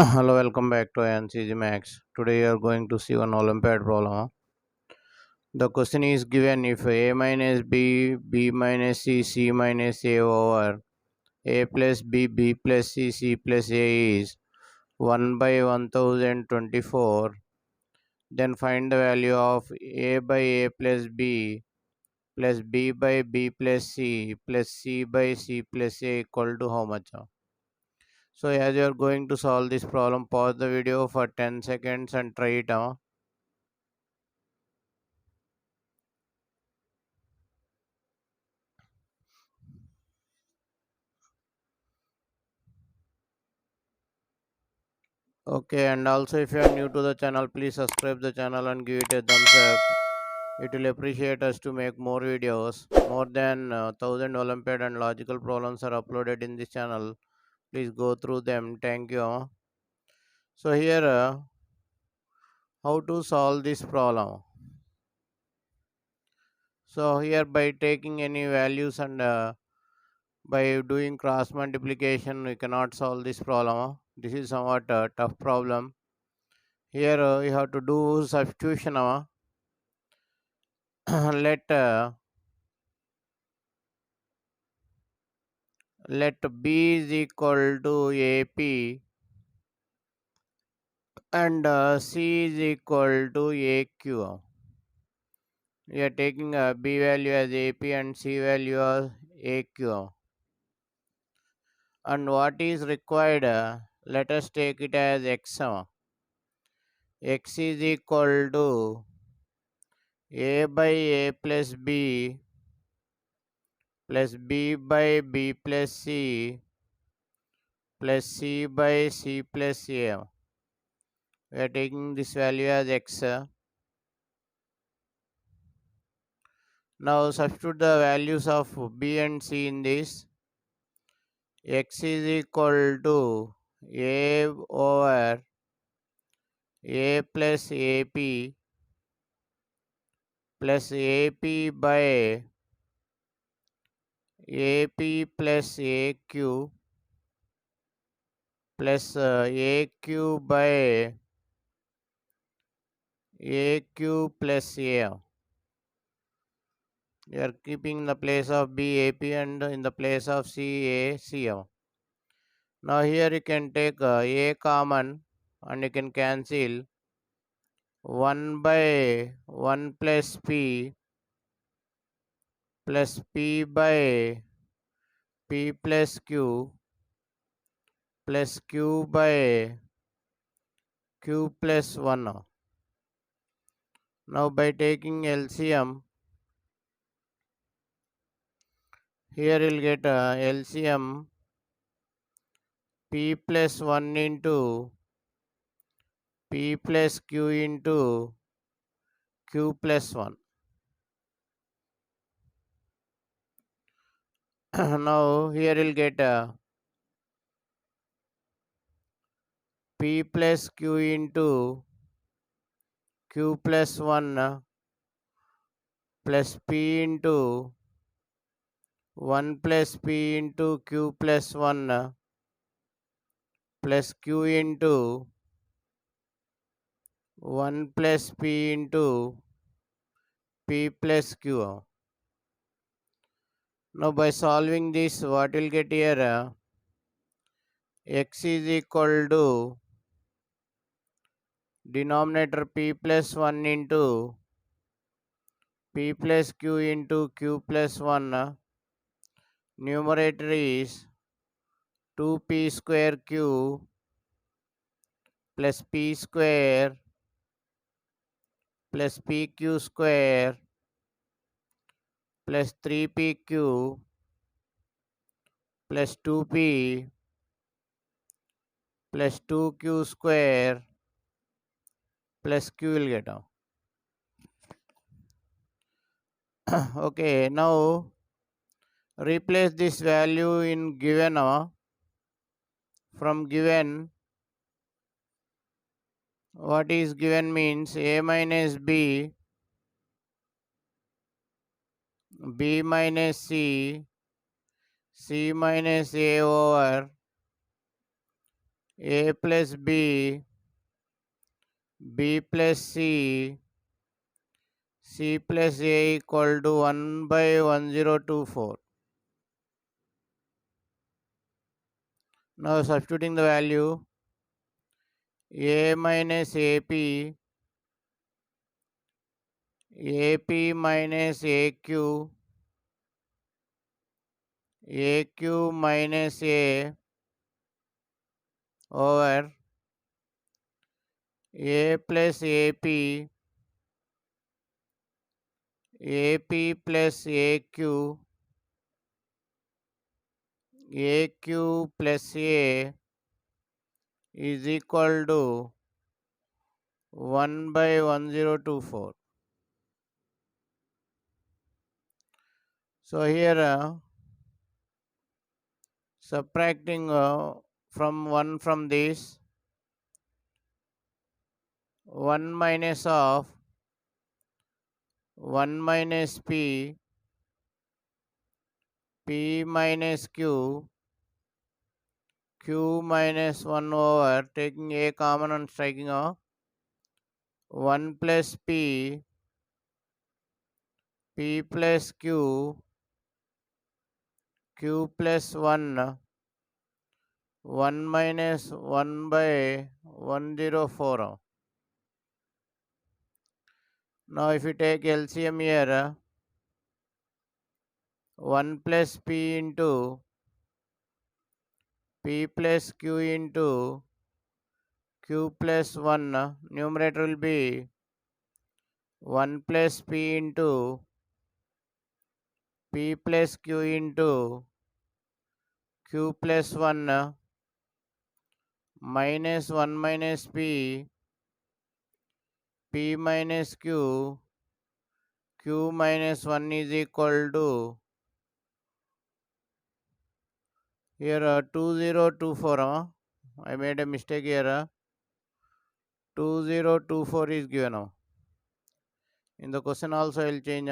Hello, welcome back to INCG Max. Today, you are going to see one Olympiad problem. The question is given if a minus b minus c minus a over a plus b plus c plus a is 1 by 1024, then find the value of a by a plus b by b plus c by c plus a equal to how much? So, as you are going to solve this problem, pause the video for 10 seconds and try it. Okay, and also if you are new to the channel, please subscribe the channel and give it a thumbs up. It will appreciate us to make more videos. More than 1000 Olympiad and logical problems are uploaded in this channel. Please go through them. Thank you. So here, how to solve this problem? So here, by taking any values and by doing cross multiplication, we cannot solve this problem. This is somewhat a tough problem. Here, you have to do substitution. Let let B is equal to AP and C is equal to AQ. We are taking a B value as AP and C value as AQ. And what is required? Let us take it as X. X is equal to A by A plus B plus B by B plus C plus C by C plus A. We are taking this value as X. Now substitute the values of B and C in this. X is equal to A over A plus AP plus AP by AP plus AQ plus AQ by AQ plus A. You are keeping in the place of B AP and in the place of C A C. Now here you can take A common and you can cancel 1 by 1 plus P by P plus Q by Q plus 1. Now by taking LCM, here you'll get LCM P plus 1 into P plus Q into Q plus 1. Now here you'll get P plus Q into Q plus 1 plus P into 1 plus P into Q plus 1 plus Q into 1 plus P into P plus Q. Now by solving this, what we'll get here? X is equal to denominator P plus 1 into P plus Q into Q plus 1. Numerator is 2P square Q plus P square plus PQ square plus 3PQ plus 2P plus 2Q square plus Q will get out. Okay, now replace this value in given. From given, what is given means A minus B minus C minus A over A plus B, B plus C, C plus A equal to 1 by 1024. Now substituting the value A minus AP, AP minus AQ, AQ minus A over A plus AP, AP plus AQ, AQ plus A is equal to 1 by 1024. So here subtracting from 1 from this, 1 minus of 1 minus P, P minus Q, Q minus 1 over taking A common and striking off 1 plus P, P plus Q, Q plus 1, 1 minus 1 by 104. Now if you take LCM here, 1 plus P into P plus Q into Q plus 1, numerator will be 1 plus P into P plus Q into Q plus 1 minus 1 minus P, P minus Q, Q minus 1 is equal to here 2024. I made a mistake here. 2024 is given. In the question also I will change.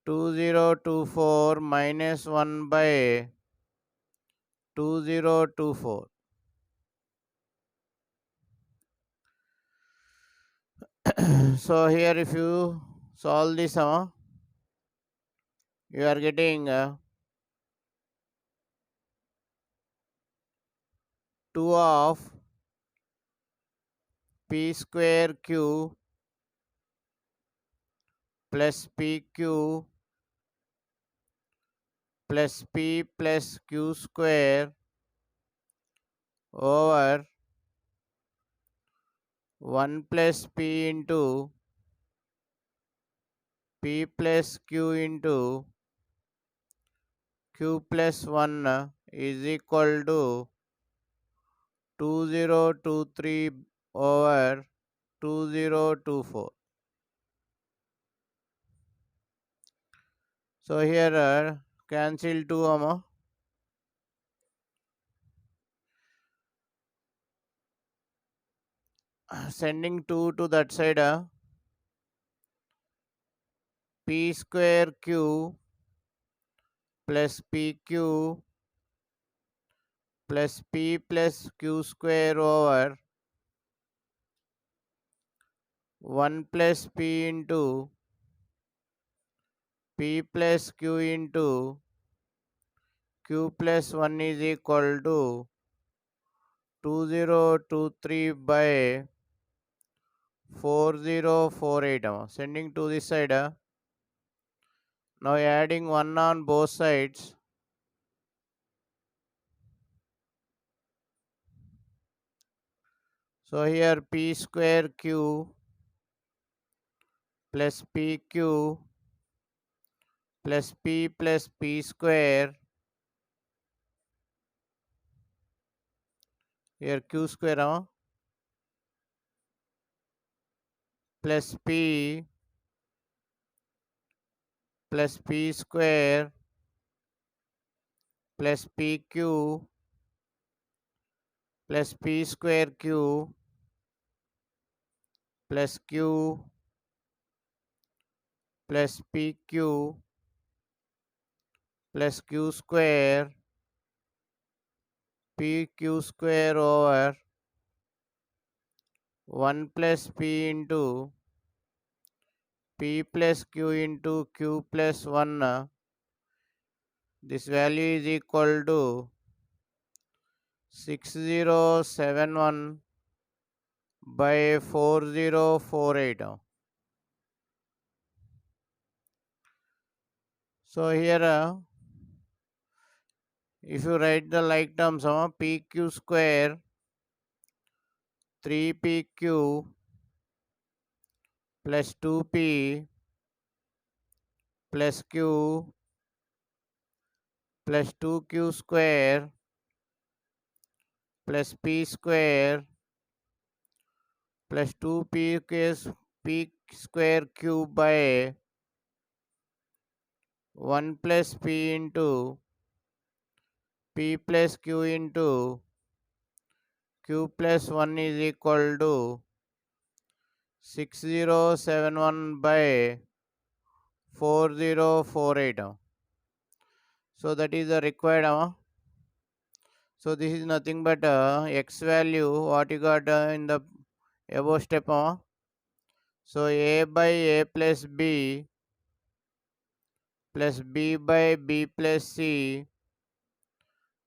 2024 minus 1 by 2024. So here if you solve this, you are getting 2 of P square Q plus PQ plus P plus Q square over 1 plus P into P plus Q into Q plus 1 is equal to 2023 over 2024. So here cancel 2, sending 2 to that side, P square Q plus PQ plus P plus Q square over 1 plus P into P plus Q into Q plus 1 is equal to 2023 by 4048. Sending to this side. Now adding 1 on both sides. So here P square Q plus PQ plus P square. Here Q square plus P plus P square plus PQ plus P square Q plus Q plus PQ plus Q square pq square over 1 plus p into p plus q into q plus 1. This value is equal to 6071 by 4048. So here if you write the like terms, pq square 3pq plus 2p plus q plus 2q square plus p square plus 2p p square cube by 1 plus p into p plus q into q plus 1 is equal to 6071 by 4048. So that is the required. So this is nothing but x value what you got in the above step. So a by a plus b plus b by b plus c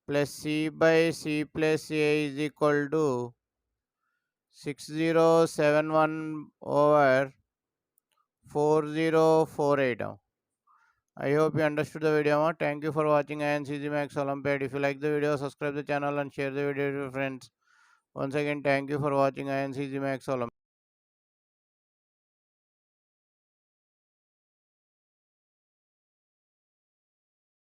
plus c by c plus a is equal to 6071 over 4048. I hope you understood the video. Thank you for watching INCG Max Olympiad. If you like the video, subscribe the channel and share the video with your friends. Once again, thank you for watching INCG Max Olympiad.